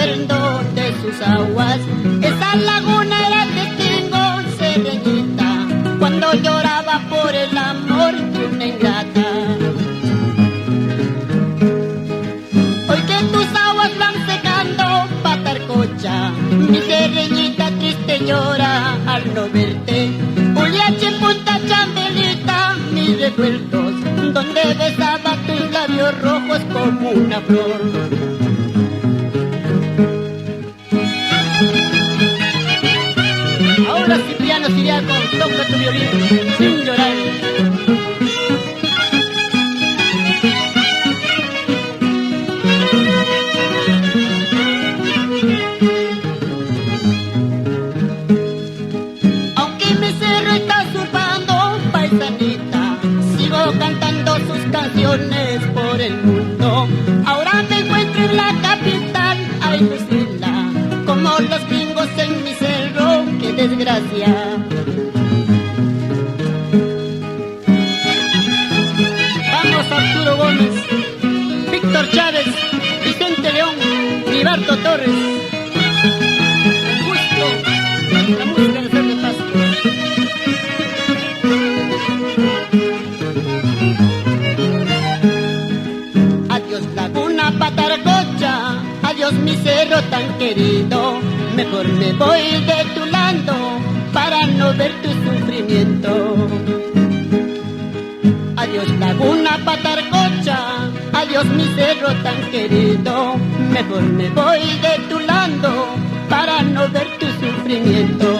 fondo de sus aguas. Esa laguna era testigo, sereñita, cuando lloraba por el amor de una ingrata. Hoy que tus aguas van secando, Patarcocha, mi sereñita triste llora al no verte. Uliache, Punta Chambelita, mis recuerdos, donde besaba tus labios rojos como una flor. Ahora Cipriano Siriaco, toca tu violín sin llorar. Aunque mi cerro está surfando, paisanita, sigo cantando sus canciones por el mundo. Ahora me encuentro en la capital, ay Lucila, como los gringos en mi cerro, qué desgracia. Vamos Arturo Gómez, Víctor Chávez, Vicente León, Ribardo Torres. Justo, la música de Ser de Paz. Adiós Laguna Patarcocha, adiós mi cerro tan querido. Mejor me voy de tu lado para no ver tu sufrimiento. Adiós Laguna Patarcocha, adiós mi cerro tan querido. Mejor me voy de tu lado para no ver tu sufrimiento.